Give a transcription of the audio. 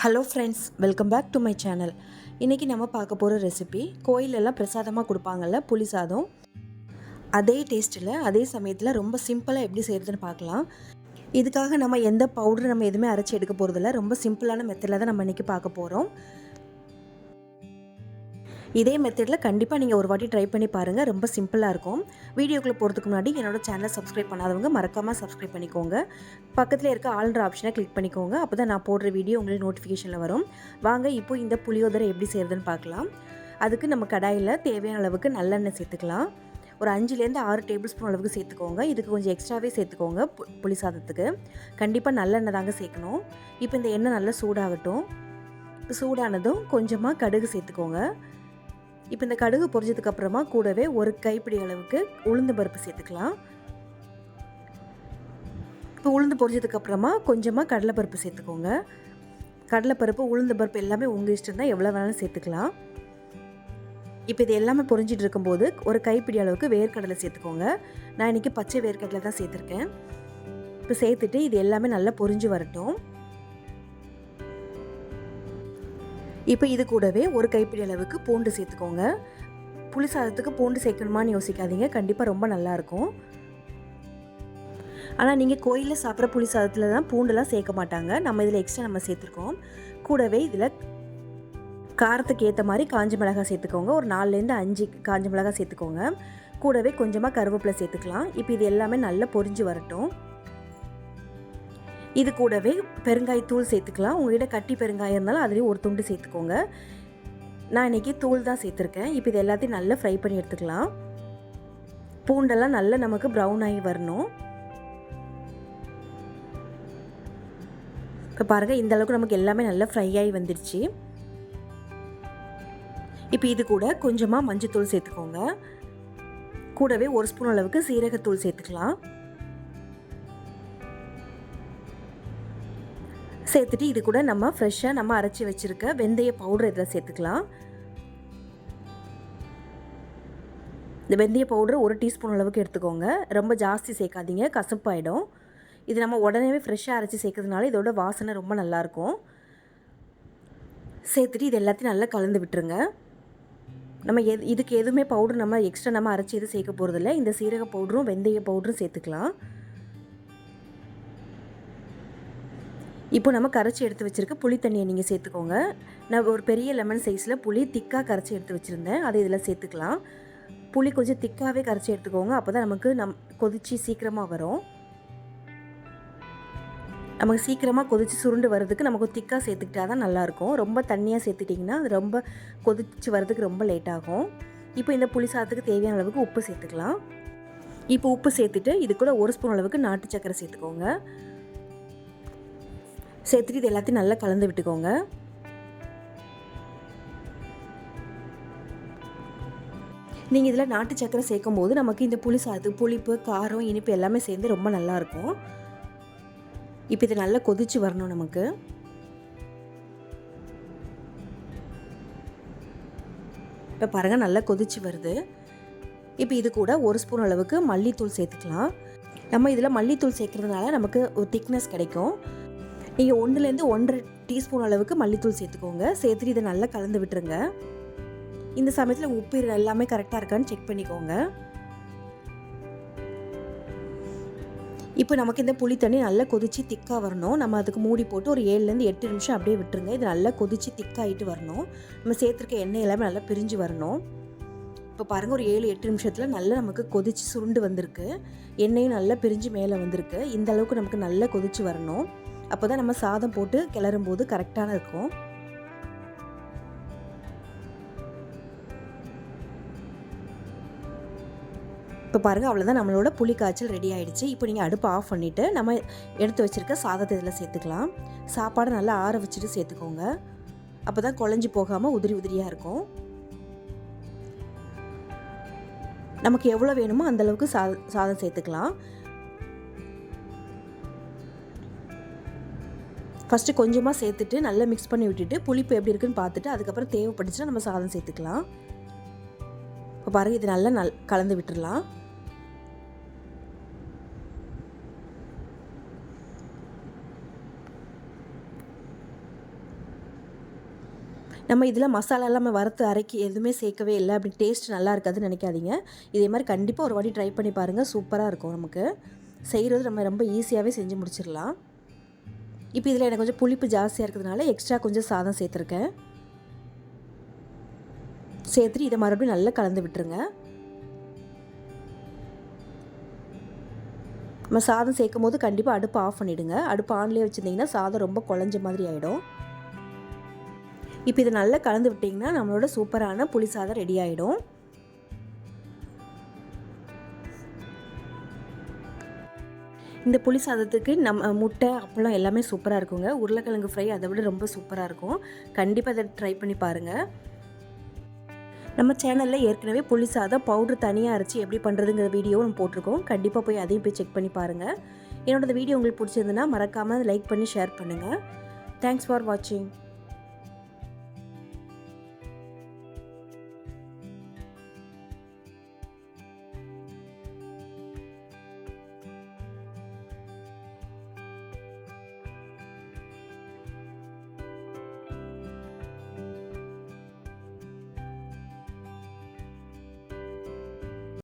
Hello friends, welcome back to my channel. இன்றைக்கி நம்ம பார்க்க போகிற ரெசிபி கோயிலெல்லாம் பிரசாதமாக கொடுப்பாங்கல்ல புளி சாதம். அதே டேஸ்ட்டில் அதே சமயத்தில் ரொம்ப சிம்பிளாக எப்படி செய்கிறதுன்னு பார்க்கலாம். இதுக்காக நம்ம எந்த பவுடர் நம்ம எதுவுமே அரைச்சி எடுக்க போகிறதில்ல. ரொம்ப சிம்பிளான மெத்தடில் தான் நம்ம இன்றைக்கி பார்க்க போகிறோம். இதே மெத்தடில் கண்டிப்பாக நீங்கள் ஒரு வாட்டி ட்ரை பண்ணி பாருங்கள். ரொம்ப சிம்பிளாக இருக்கும். வீடியோக்குள்ளே போகிறதுக்கு முன்னாடி என்னோடய சேனலை சப்ஸ்கிரைப் பண்ணாதவங்க மறக்காமல் சப்ஸ்கிரைப் பண்ணிக்கோங்க. பக்கத்தில் இருக்க ஆல்ன்ற ஆப்ஷனை கிளிக் பண்ணிக்கோங்க. அப்போ தான் நான் போடுற வீடியோ உங்களுக்கு நோட்டிஃபிகேஷனில் வரும். வாங்க இப்போ இந்த புளியோதரை எப்படி செய்கிறதுன்னு பார்க்கலாம். அதுக்கு நம்ம கடாயில் தேவையான அளவுக்கு நல்லெண்ணெய் சேர்த்துக்கலாம். ஒரு 5லேருந்து 6 டேபிள் ஸ்பூன் அளவுக்கு சேர்த்துக்கோங்க. இதுக்கு கொஞ்சம் எக்ஸ்ட்ராவே சேர்த்துக்கோங்க. புளி சாதத்துக்கு கண்டிப்பாக நல்லெண்ணெய் தாங்க சேர்க்கணும். இப்போ இந்த எண்ணெய் நல்லா சூடாகட்டும். சூடானதும் கொஞ்சமாக கடுகு சேர்த்துக்கோங்க. இப்போ இந்த கடுகு பொரிஞ்சதுக்கப்புறமா கூடவே ஒரு கைப்பிடி அளவுக்கு உளுந்து பருப்பு சேர்த்துக்கலாம். இப்போ உளுந்து பொரிஞ்சதுக்கப்புறமா கொஞ்சமாக கடலைப்பருப்பு சேர்த்துக்கோங்க. கடலைப்பருப்பு உளுந்து பருப்பு எல்லாமே உங்கள் இஷ்டம் தான், எவ்வளோ வேணாலும் சேர்த்துக்கலாம். இப்போ இது எல்லாமே பொரிஞ்சிட்டு இருக்கும்போது ஒரு கைப்பிடி அளவுக்கு வேர்க்கடலை சேர்த்துக்கோங்க. நான் இன்றைக்கி பச்சை வேர்க்கடலை தான் சேர்த்துருக்கேன். இப்போ சேர்த்துட்டு இது எல்லாமே நல்லா பொரிஞ்சு வரட்டும். இப்போ இது கூடவே ஒரு கைப்பிடி அளவுக்கு பூண்டு சேர்த்துக்கோங்க. புளி சாதத்துக்கு பூண்டு சேர்க்கணுமான்னு யோசிக்காதீங்க, கண்டிப்பாக ரொம்ப நல்லாயிருக்கும். ஆனால் நீங்கள் கோயிலில் சாப்பிட்ற புளி சாதத்தில் தான் பூண்டெல்லாம் சேர்க்க மாட்டாங்க. நம்ம இதில் எக்ஸ்ட்ரா நம்ம சேர்த்துருக்கோம். கூடவே இதில் காரத்துக்கு ஏற்ற மாதிரி காஞ்ச மிளகாய் சேர்த்துக்கோங்க. ஒரு 4லேருந்து 5 காஞ்ச மிளகாய் சேர்த்துக்கோங்க. கூடவே கொஞ்சமாக கருவேப்பிலை சேர்த்துக்கலாம். இப்போ இது எல்லாமே நல்லா பொரிஞ்சு வரட்டும். இது கூடவே பெருங்காயத்தூள் சேர்த்துக்கலாம். உங்கள்கிட்ட கட்டி பெருங்காயம் இருந்தாலும் அதுலேயும் ஒரு துண்டு சேர்த்துக்கோங்க. நான் இன்றைக்கி தூள் தான் சேர்த்துருக்கேன். இப்போ இது எல்லாத்தையும் நல்லா ஃப்ரை பண்ணி எடுத்துக்கலாம். பூண்டெல்லாம் நல்லா நமக்கு ப்ரௌன் ஆகி வரணும். இப்போ பாருங்கள், இந்த அளவுக்கு நமக்கு எல்லாமே நல்லா ஃப்ரை ஆகி வந்துடுச்சு. இப்போ இது கூட கொஞ்சமாக மஞ்சத்தூள் சேர்த்துக்கோங்க. கூடவே 1 ஸ்பூன் அளவுக்கு சீரகத்தூள் சேர்த்துக்கலாம். சேர்த்துட்டு இது கூட நம்ம ஃப்ரெஷ்ஷாக அரைச்சி வச்சுருக்க வெந்தய பவுடர் இதில் சேர்த்துக்கலாம். இந்த வெந்தய பவுடர் 1 டீஸ்பூன் அளவுக்கு எடுத்துக்கோங்க. ரொம்ப ஜாஸ்தி சேர்க்காதீங்க, கசப்பாயிடும். இது நம்ம உடனே ஃப்ரெஷ்ஷாக அரைச்சி சேர்க்கறதுனால இதோட வாசனை ரொம்ப நல்லாயிருக்கும். சேர்த்துட்டு இது எல்லாத்தையும் நல்லா கலந்து விட்டுருங்க. நம்ம இதுக்கு எதுவுமே பவுடர் நம்ம எக்ஸ்ட்ரா அரைச்சி எதுவும் சேர்க்க போகிறதில்ல. இந்த சீரக பவுடரும் வெந்தய பவுடரும் சேர்த்துக்கலாம். இப்போ நம்ம கரைச்சி எடுத்து வச்சுருக்க புளி தண்ணியை நீங்கள் சேர்த்துக்கோங்க. நான் ஒரு பெரிய லெமன் சைஸில் புளி திக்காக கரைச்சி எடுத்து வச்சுருந்தேன், அதை இதில் சேர்த்துக்கலாம். புளி கொஞ்சம் திக்காகவே கரைச்சி எடுத்துக்கோங்க. அப்போ தான் நமக்கு கொதிச்சு சீக்கிரமாக வரும். நமக்கு சீக்கிரமாக கொதிச்சு சுருண்டு வர்றதுக்கு நமக்கு திக்காக சேர்த்துக்கிட்டா தான் நல்லாயிருக்கும். ரொம்ப தண்ணியாக சேர்த்துட்டிங்கன்னா அது ரொம்ப கொதிச்சு வர்றதுக்கு ரொம்ப லேட் ஆகும். இப்போ இந்த புளி சாதத்துக்கு தேவையான அளவுக்கு உப்பு சேர்த்துக்கலாம். இப்போ உப்பு சேர்த்துட்டு இது கூட 1 ஸ்பூன் அளவுக்கு நாட்டு சர்க்கரை சேர்த்துக்கோங்க. சேர்த்துட்டு இது எல்லாத்தையும் நல்லா கலந்து விட்டுக்கோங்க. நீங்கள் இதில் நாட்டு சக்கரை சேர்க்கும் போது நமக்கு இந்த புளி சாதத்துக்கு புளிப்பு, காரம், இனிப்பு எல்லாமே சேர்ந்து ரொம்ப நல்லாயிருக்கும். இப்போ இது நல்லா கொதிச்சு வரணும் நமக்கு. இப்போ பாருங்கள், நல்லா கொதிச்சு வருது. இப்போ இது கூட 1 ஸ்பூன் அளவுக்கு மல்லித்தூள் சேர்த்துக்கலாம். நம்ம இதில் மல்லித்தூள் சேர்க்குறதுனால நமக்கு ஒரு திக்னஸ் கிடைக்கும். நீங்கள் 1லேருந்து 1.5 டீஸ்பூன் அளவுக்கு மல்லித்தூள் சேர்த்துக்கோங்க. சேர்த்துட்டு இதை நல்லா கலந்து விட்டுருங்க. இந்த சமயத்தில் உப்பு எல்லாமே கரெக்டாக இருக்கான்னு செக் பண்ணிக்கோங்க. இப்போ நமக்கு இந்த புளி தண்ணி நல்லா கொதிச்சு திக்காக வரணும். நம்ம அதுக்கு மூடி போட்டு ஒரு 7லேருந்து 8 நிமிஷம் அப்படியே விட்டுருங்க. இது நல்லா கொதிச்சு திக்காகிட்டு வரணும். நம்ம சேர்த்துருக்க எண்ணெய் எல்லாமே நல்லா பிரிஞ்சு வரணும். இப்போ பாருங்கள், ஒரு 7-8 நிமிஷத்தில் நல்லா நமக்கு கொதிச்சு சுருண்டு வந்திருக்கு. எண்ணெயும் நல்லா பிரிஞ்சு மேலே வந்திருக்கு. இந்த அளவுக்கு நமக்கு நல்லா கொதிச்சு வரணும். அப்போ தான் நம்ம சாதம் போட்டு கிளறும் போது கரெக்டான இருக்கும். இப்போ பாருங்கள், அவ்வளோதான், நம்மளோட புளி காய்ச்சல் ரெடி ஆகிடுச்சு. இப்போ நீங்கள் அடுப்பை ஆஃப் பண்ணிவிட்டு நம்ம எடுத்து வச்சுருக்க சாதத்தை இதில் சேர்த்துக்கலாம். சாப்பாடை நல்லா ஆற வச்சுட்டு சேர்த்துக்கோங்க. அப்போ தான் குழஞ்சி போகாமல் உதிரி உதிரியாக இருக்கும். நமக்கு எவ்வளோ வேணுமோ அந்தளவுக்கு சாதம் சேர்த்துக்கலாம். ஃபஸ்ட்டு கொஞ்சமாக சேர்த்துட்டு நல்லா மிக்ஸ் பண்ணி விட்டுட்டு புளிப்பு எப்படி இருக்குன்னு பார்த்துட்டு அதுக்கப்புறம் தேவைப்பட்டுச்சுன்னா நம்ம சாதம் சேர்த்துக்கலாம். இப்போ பாருங்கள், இது நல்லா கலந்து விட்டுடலாம். நம்ம இதில் மசாலாலாம் நம்ம வறுத்து அரைக்கி எதுவுமே சேர்க்கவே இல்லை, அப்படி டேஸ்ட் நல்லா இருக்காதுன்னு நினைக்காதீங்க. இதே மாதிரி கண்டிப்பாக ஒரு வாட்டி ட்ரை பண்ணி பாருங்கள், சூப்பராக இருக்கும். நமக்கு செய்கிறது நம்ம ரொம்ப ஈஸியாகவே செஞ்சு முடிச்சிடலாம். இப்போ இதில் எனக்கு கொஞ்சம் புளிப்பு ஜாஸ்தியாக இருக்கிறதுனால எக்ஸ்ட்ரா கொஞ்சம் சாதம் சேர்த்துருக்கேன். சேர்த்துட்டு இதை மறுபடியும் நல்லா கலந்து விட்டுருங்க. நம்ம சாதம் சேர்க்கும் போது கண்டிப்பாக அடுப்பு ஆஃப் பண்ணிவிடுங்க. அடுப்பு ஆன்லேயே வச்சுருந்தீங்கன்னா சாதம் ரொம்ப குழஞ்ச மாதிரி ஆகிடும். இப்போ இதை நல்லா கலந்து விட்டிங்கன்னா நம்மளோட சூப்பரான புளி சாதம் ரெடி ஆகிடும். இந்த புளி சாதத்துக்கு நம்ம முட்டை அப்பளம் எல்லாமே சூப்பராக இருக்குங்க. உருளைக்கிழங்கு ஃப்ரை அதை விட ரொம்ப சூப்பராக இருக்கும். கண்டிப்பாக அதை ட்ரை பண்ணி பாருங்கள். நம்ம சேனலில் ஏற்கனவே புளி சாதம் பவுட்ரு தனியாக அரைச்சி எப்படி பண்ணுறதுங்கிற வீடியோவும் நம்ம போட்டிருக்கோம். கண்டிப்பாக போய் அதையும் போய் செக் பண்ணி பாருங்கள். என்னோடய வீடியோ உங்களுக்கு பிடிச்சிருந்துன்னா மறக்காமல் லைக் பண்ணி ஷேர் பண்ணுங்கள். தேங்க்ஸ் ஃபார் வாட்சிங்.